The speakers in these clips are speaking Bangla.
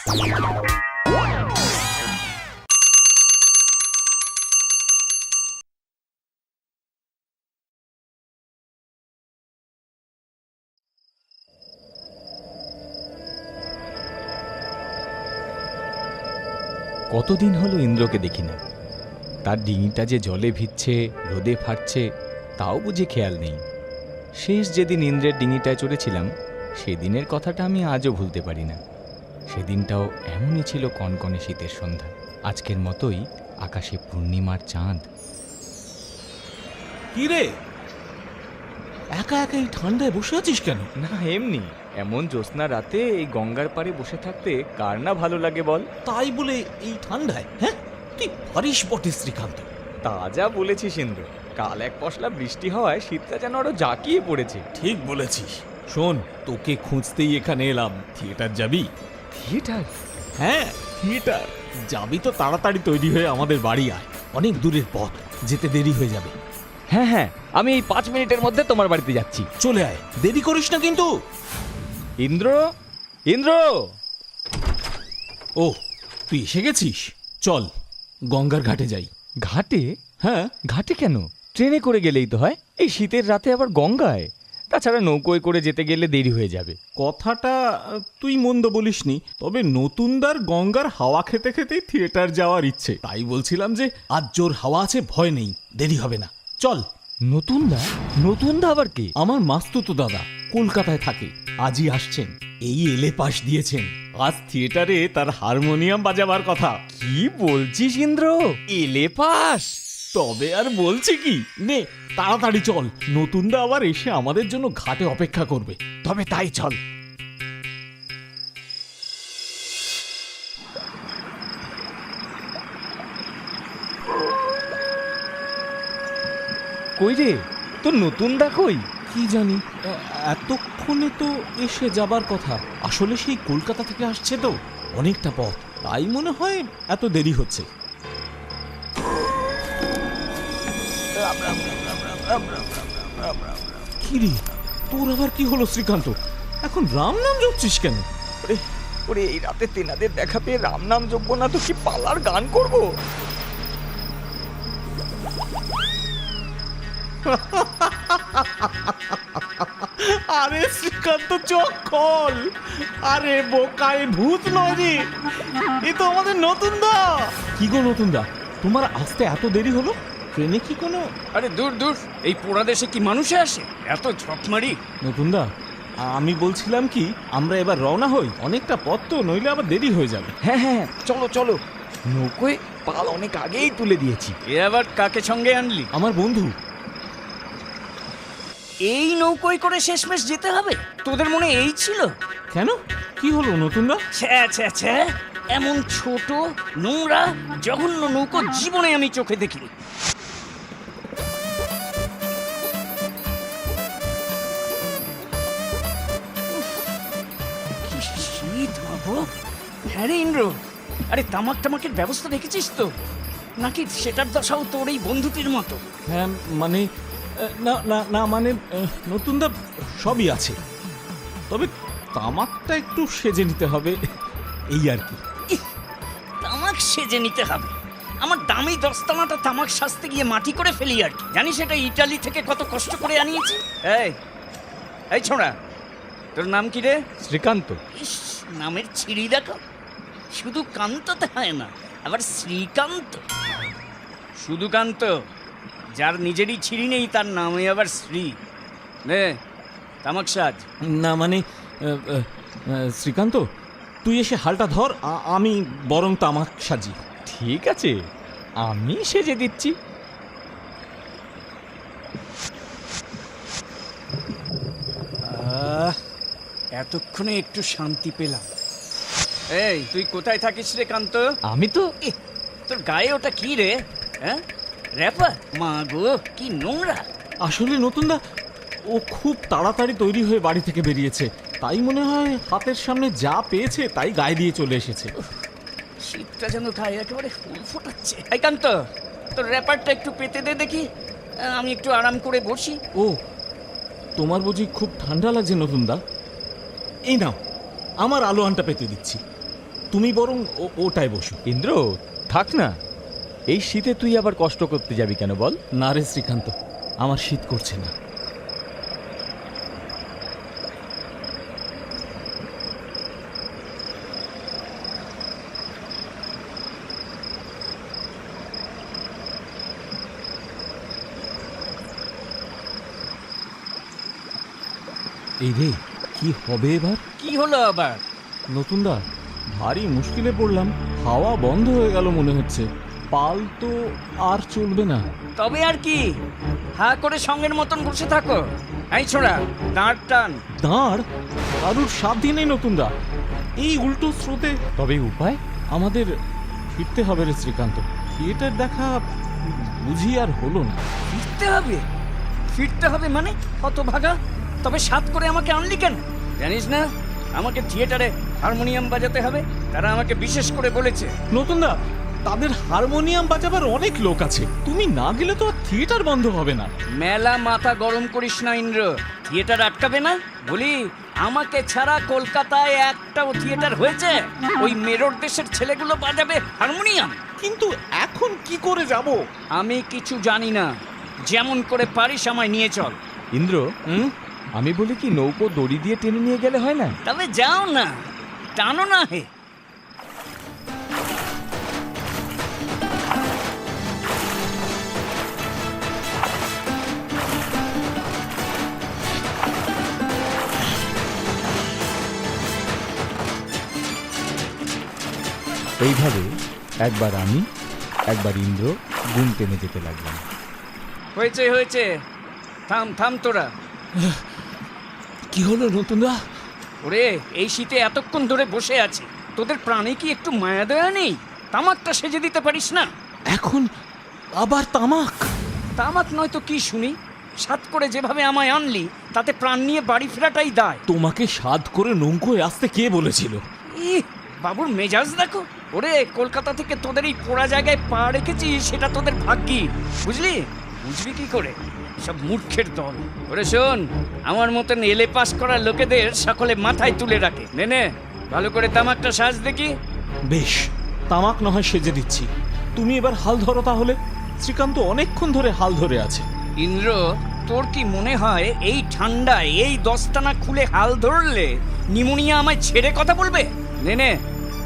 কতদিন হলো ইন্দ্রকে দেখি না। তার ডিঙিটা যে জলে ভিজছে, রোদে ফাটছে, তাও বুঝি খেয়াল নেই। শেষ যেদিন ইন্দ্রের ডিঙিটায় চড়েছিলাম, সেদিনের কথাটা আমি আজও ভুলতে পারি না। সেদিনটাও এমনই ছিল কনকনে শীতের সন্ধ্যা। আজকের মতোই আকাশে পূর্ণিমার চাঁদ। কি রে, একা একা এই ঠান্ডায় বসে আছিস কেন? না এমনি, এমন জ্যোৎস্না রাতে এই গঙ্গার পাড়ে বসে থাকতে কার না ভালো লাগে বল? তাই বলে এই ঠান্ডায়? হ্যাঁ, তুই পারিস বটে শ্রীকান্ত। তা যা বলেছিস ইন্দ্র, কাল এক পশলা বৃষ্টি হওয়ায় শীতটা যেন আরো জাঁকিয়ে পড়েছে। ঠিক বলেছিস। শোন, তোকে খুঁজতেই এখানে এলাম। থিয়েটার যাবি? থিয়েটার? হ্যাঁ, থিয়েটার যাবি তো তাড়াতাড়ি তৈরি হয়ে আমাদের বাড়ি আয়। অনেক দূরের পথ, যেতে দেরি হয়ে যাবে। হ্যাঁ হ্যাঁ, আমি এই 5 মিনিটের মধ্যে তোমার বাড়িতে যাচ্ছি। চলে আয়, দেরি করিস না কিন্তু। ইন্দ্র, ইন্দ্র! ও, তুই এসে গেছিস? চল গঙ্গার ঘাটে যাই। ঘাটে? হ্যাঁ। ঘাটে কেন? ট্রেনে করে গেলেই তো হয়। এই শীতের রাতে আবার গঙ্গায়? তাছাড়া নৌকোয় করে যেতে গেলে দেরি হয়ে যাবে। কথাটা তুই মন্দ বলিসনি, তবে নতুনদার গঙ্গার হাওয়া খেতে খেতেই থিয়েটার যাওয়ার ইচ্ছে। তাই বলছিলাম যে আজ জোর হাওয়া আছে, ভয় নেই, দেরি হবে না। চল। নতুনদা? নতুনদা আবার কে? আমার মাস্তুতো দাদা, কলকাতায় থাকে, আজই আসছেন। এই এলে পাশ দিয়েছেন। আজ থিয়েটারে তার হারমোনিয়াম বাজাবার কথা। কি বলছিস ইন্দ্র? এলে পাস? তবে আর বলছি কি, নে তাড়াতাড়ি চল, নতুনদা আবার এসে আমাদের জন্য ঘাটে অপেক্ষা করবে। তবে তাই চল। কই রে, তোর নতুনদা কই? কি জানি, এতক্ষণে তো এসে যাবার কথা। আসলে সেই কলকাতা থেকে আসছে তো, অনেকটা পথ, তাই মনে হয় এত দেরি হচ্ছে। কি রে, তোর আবার কি হলো শ্রীকান্ত? এখন রাম নাম জপছিস কেন? ওরে, এই রাতে তেনাদের দেখা পেয়ে রাম নাম জপবো না তো কি পালার গান করবো? আরে শ্রীকান্ত, চোখ খোল। আরে বোকায় ভূত নয় রে, এ তো আমাদের নতুনদা। কি গো নতুনদা, তোমার আসতে এত দেরি হলো? ট্রেনে কি কোনো? আরে দূর দূর, এই পোড়া দেশে কি মানুষে আসে এত ঝকমারি? নতুনদা, আমি বলছিলাম কি, আমরা এবার রওনা হই। অনেকটা পথ তো, নইলে আবার দেরি হয়ে যাবে। হ্যাঁ হ্যাঁ, চলো চলো। নৌকোয় পাল অনেক আগেই তুলে দিয়েছি। এ আবার কাকে সঙ্গে আনলি? আমার বন্ধু। এই নৌকোয় করে শেষমেশ যেতে হবে? তোদের মনে এই ছিল? কেন, কি হলো নতুনদা? ছ্যা ছ্যা ছ্যা, এমন ছোট নোংরা জঘন্য নৌকো জীবনে আমি চোখে দেখিনি। কি শীত বাবু! হ্যাঁ রে ইন্দ্র, আরে তামাক টামাকের ব্যবস্থা রেখেছিস তো? নাকি সেটার দশাও তোর এই বন্ধুটির মতো? হ্যাঁ মানে, না না না মানে, নতুনদা সবই আছে, তবে তামাকটা একটু সেজে নিতে হবে, এই আর কি। ইহ, তামাক সেজে নিতে হবে? আমার দামি দস্তানাটা তামাক সাজতে গিয়ে মাটি করে ফেলি আর কি। জানিস এটা ইটালি থেকে কত কষ্ট করে আনিয়েছি? এই এই ছোড়া, তোর নাম কি রে? শ্রীকান্ত। ইস, নামের ছিঁড়ি দেখো। শুধু কান্ততে হয় না, আবার শ্রীকান্ত। শুধু কান্ত, যার নিজেরই ছিঁড়ি নেই তার নামে আবার শ্রী। নে তামাক সাজ। না মানে, শ্রীকান্ত, তুই এসে হালটা ধর, আমি বরং তামাক সাজি। ঠিক আছে, আমি সেজে দিচ্ছি। এতক্ষণে একটু শান্তি পেলাম। এই তুই কোথায় থাকিস রে কান্ত? আমি তো ইহ, তোর গায়ে ওটা কি রে? হ্যাঁ, র্যাপার? মা গো, কি নোংরা! আসলে নতুনদা, ও খুব তাড়াতাড়ি তৈরি হয়ে বাড়ি থেকে বেরিয়েছে, তাই মনে হয় হাতের সামনে যা পেয়েছে তাই গায়ে দিয়ে চলে এসেছে। শীতটা যেন গায়ে একেবারে ফুল ফোটাচ্ছে। এই কান্ত, তোর র্যাপারটা একটু পেতে দে দেখি, আমি একটু আরাম করে বসি। ও, তোমার বুঝি খুব ঠান্ডা লাগছে নতুনদা? এই নাও, আমার আলো আনটা পেতে দিচ্ছি। তুমি বরং ওটায় বসো। ইন্দ্র, থাক না। এই শীতে তুই আবার কষ্ট করতে যাবি কেন বল? না রে শ্রীকান্ত, আমার শীত করছে না। এই রে, কি হবে এবার? কি হলো আবার? নতুন দা, ভারী মুশকিলে পড়লাম। হাওয়া বন্ধ হয়ে গেল মনে হচ্ছে। পাল তো আর চলবে না। তবে আর কি, হা করে সঙ্গের মতন বসে থাকো। এই ছোড়া, দাঁড় টান। দাঁড়? কারুর সাধ্যি নেই নতুন দা। এই উল্টো স্রোতে তবে উপায়? আমাদের ফিরতে হবে রে শ্রীকান্ত। থিয়েটার দেখা বুঝি আর হলো না। ফিরতে হবে? ফিরতে হবে মানে? হতভাগা, তবে সাত করে আমাকে আনলি কেন? জানিস না আমাকে থিয়েটারে হারমোনিয়াম বাজাতে হবে? তারা আমাকে বিশেষ করে বলেছে। নতুন দা, তাদের হারমোনিয়াম বাজাবার অনেক লোক আছে। তুমি না গেলে তো আর থিয়েটার বন্ধ হবে না। মেলা মাথা গরম করিস না ইন্দ্র, থিয়েটার আটকাবে না? বলি, আমাকে ছাড়া কলকাতায় একটাও থিয়েটার হয়েছে? ওই মেরর দেশের ছেলেগুলো বাজাবে হারমোনিয়াম। কিন্তু এখন কি করে যাব? আমি কিছু জানি না, যেমন করে পারিস আমায় নিয়ে চল। ইন্দ্র, আমি বলি কি, নৌকো দড়ি দিয়ে টেনে নিয়ে গেলে হয় না? তবে যাও না, টানো না হে। এইভাবে একবার আমি, একবার ইন্দ্র গুণ টেনে যেতে লাগলাম। হয়েছে হয়েছে, থাম থাম তোরা। কি হলো নতুন দা? ওরে, এই শীতে এতক্ষণ ধরে বসে আছি, তোদের প্রাণে কি একটু মায়া দয়া নেই? তামাকটা সেজে দিতে পারিস না? এখন আবার তামাক? তামাক নয় তো কি শুনি? সাত করে যেভাবে আমায় আনলি, তাতে প্রাণ নিয়ে বাড়ি ফেরাটাই দায়। তোমাকে সাধ করে নৌকোয় আসতে কে বলেছিল? ইহ, বাবুর মেজাজ দেখো। ওরে, কলকাতা থেকে তোদের এই পোড়া জায়গায় পা রেখেছি, সেটা তোদের ভাগ্যি, বুঝলি? বুঝবি কি করে? সব মূর্খের দল। ওরে শোন, আমার মতন এলে পাস করা লোকেদের সকলে মাথায় তুলে রাখে। নে নে, ভালো করে তামাকটা সাজ দেখি। বেশ, তামাক না হয় সেজে দিচ্ছি। তুমি এবার হাল ধরো তাহলে। শ্রীকান্ত অনেকক্ষণ ধরে হাল ধরে আছে। ইন্দ্র, তোর কি মনে হয় এই ঠান্ডায় এই দস্তানা খুলে হাল ধরলে নিমোনিয়া আমায় ছেড়ে কথা বলবে? নে নে,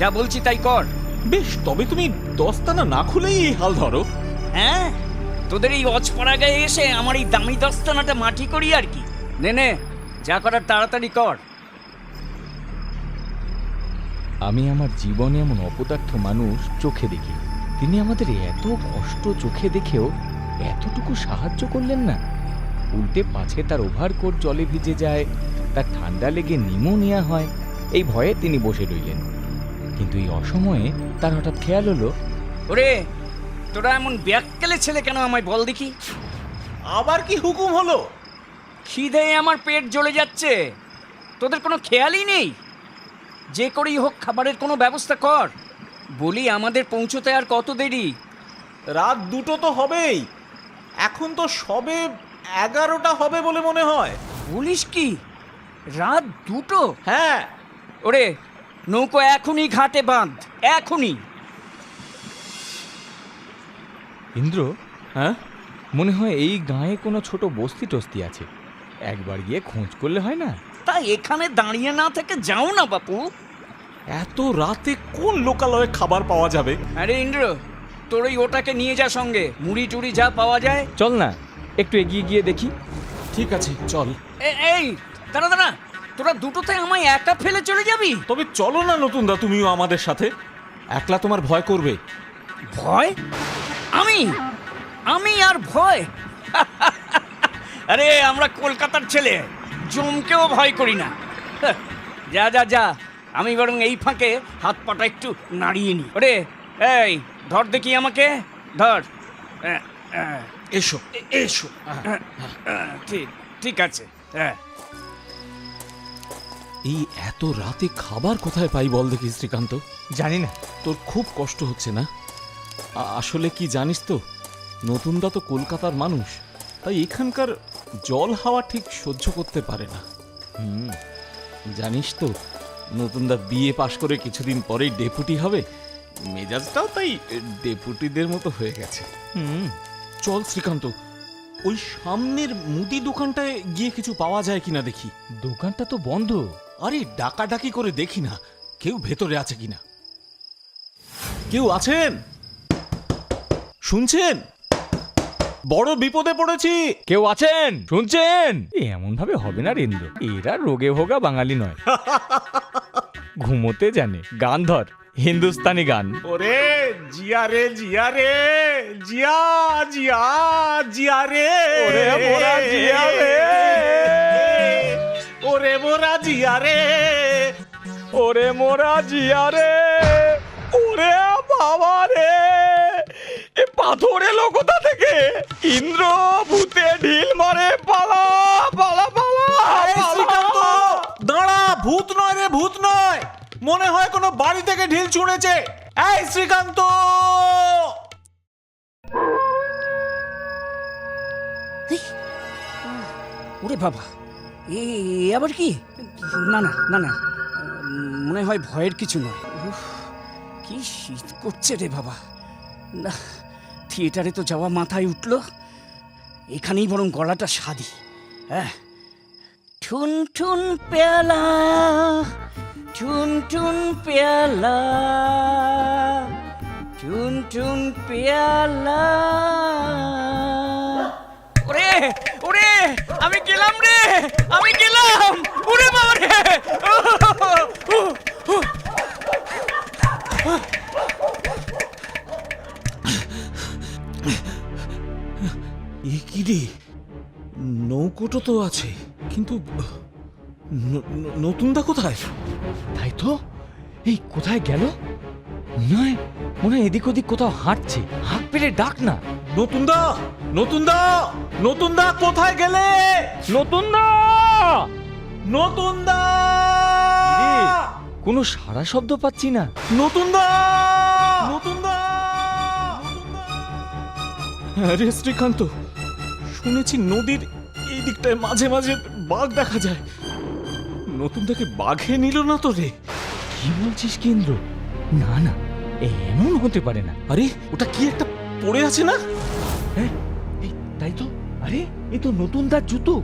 যা বলছি তাই কর। বেশ, তবে তুমি দস্তানা না খুলেই এই হাল ধরো। হ্যাঁ, তোদের এই অজপড়া গায়ে এসে আমার এই দামি দস্তানাটা মাটি করি আর কি। নে নে, যা করার তাড়াতাড়ি কর। আমি আমার জীবনে এমন অপদার্থ মানুষ চোখে দেখি। তিনি আমাদের এত কষ্ট চোখে দেখেও এতটুকু সাহায্য করলেন না। উল্টে পাছে তার ওভারকোট জলে ভিজে যায়, তার ঠান্ডা লেগে নিমোনিয়া হয়, এই ভয়ে তিনি বসে রইলেন। কিন্তু এই অসময়ে তার হঠাৎ খেয়াল হলো, ওরে, তোরা এমন ব্যাককেলে ছেলে কেন আমায় বল দেখি। আবার কি হুকুম হলো? খিদে আমার পেট জ্বলে যাচ্ছে, তোদের কোনো খেয়ালই নেই? যে করেই হোক খাবারের কোনো ব্যবস্থা কর। বলি, আমাদের পৌঁছতে আর কত দেরি? রাত 2টো তো হবেই। এখন তো সবে 11টা হবে বলে মনে হয়। বলিস কি, রাত 2টো? হ্যাঁ। ওরে, নৌকো এখনই ঘাটে বাঁধ, এখনই। ইন্দ্র, হ্যাঁ, মনে হয় এই গাঁয়ে কোনো ছোট বস্তি টস্তি আছে। একবার গিয়ে খোঁজ করলে হয় না? তা এখানে দাঁড়িয়ে না থেকে যাও না বাপু। এত রাতে কোন লোকালয়ে খাবার পাওয়া যাবে? আরে ইন্দ্র, তোর ওই ওটাকে নিয়ে যা সঙ্গে, মুড়ি টুড়ি যা পাওয়া যায়। চল না, একটু এগিয়ে গিয়ে দেখি। ঠিক আছে, চল। এই দাঁড়া দাঁড়া, তোরা দুটোতে আমায় একা ফেলে চলে যাবি? তবে চলো না নতুন দা, তুমিও আমাদের সাথে। একলা তোমার ভয় করবে। ভয়? আমি আমি আর ভয়? আরে, আমরা কলকাতার ছেলে, জমকেও ভয় করি না। যা যা যা, আমি বরং এই ফাঁকে হাত পাটা একটু নাড়িয়ে নি। ওরে, এই ধর দেখি আমাকে, ধর। এসো এসো। ঠিক ঠিক আছে। এই এত রাতে খাবার কোথায় পাই বল দেখি শ্রীকান্ত? জানি না। তোর খুব কষ্ট হচ্ছে না? আসলে কি জানিস তো, নতুনদা তো কলকাতার মানুষ, তাই এখানকার জল হাওয়া ঠিক সহ্য করতে পারে না। জানিস তো, নতুনদা বিএ পাশ করে কিছুদিন পরেই ডেপুটি হবে, মেজাজটাও তাই ডেপুটিদের মতো হয়ে গেছে। চল শ্রীকান্ত, ওই সামনের মুদি দোকানটায় গিয়ে কিছু পাওয়া যায় কিনা দেখি। দোকানটা তো বন্ধ। আরে ডাকাডাকি করে দেখি না কেউ ভেতরে আছে কিনা। কেউ আছেন? শুনছেন? বড় বিপদে পড়েছি। কেউ আছেন? শুনছেন? এমন ভাবে হবে না রেন্দ্র, এরা রোগে ভোগা বাঙালি নয়। ঘুমোতে জানে। গান ধর, হিন্দুস্তানি গান। ওরে জিয়া রে জিয়া রে, জিয়া জিয়া জিয়া রে, ওরে মোরা জিয়া রে, ওরে মোরা জিয়া রে, ওরে মোরা জিয়া রে, ওরে বাবা রে, এ পাথর এলো কোথা থেকে? ইন্দ্র ভূতে ঢিল মারে, পালা পালা পালা শ্রীকান্ত দাঁড়া, ভূত নয় রে, ভূত নয়, মনে হয় কোনো বাড়ি থেকে ঢিল ছুঁড়েছে। এই শ্রীকান্ত! ওরে বাবা, এ আবার কি? না না না না, মনে হয় ভয়ের কিছু নয়। উফ, কি শীত করছে রে বাবা। না, থিয়েটারে তো যাওয়া মাথায় উঠলো, এখানেই বরং গলাটা সাদি। হ্যাঁ, ঠুন ঠুন পেয়ালা, ঠুন ঠুন পেয়ালা, ঠুন ঠুন পেয়ালা। ওরে ওরে, আমি গেলাম রে, আমি গেলাম। ওরে বাবা রে, এ কি রে, নৌকোটো তো আছে, কিন্তু নতুনদা কোথায়? তাই তো, এই কোথায় গেল? নয়, মনে হয় এদিক ওদিক কোথাও হাঁটছে। হাত পেরে ডাক না। নতুনদা, নতুনদা, নতুনদা কোথায় গেলে? নতুনদা! নতুনদা! কোনো সারা শব্দ পাচ্ছি না। নতুনদা! নতুনদা! আরে শ্রীকান্ত, শুনেছি নদীর এই দিকটায় মাঝে মাঝে বাঘ দেখা যায়। নতুনদাকে বাঘে নিল না তো রে? কি বলছিস কেন্দ্র? না না, এমন হতে পারে না। আরে ওটা কি একটা পড়ে আছে না? হ্যাঁ, এই, তাই তো। আরে এ তো নতুনদার জুতো।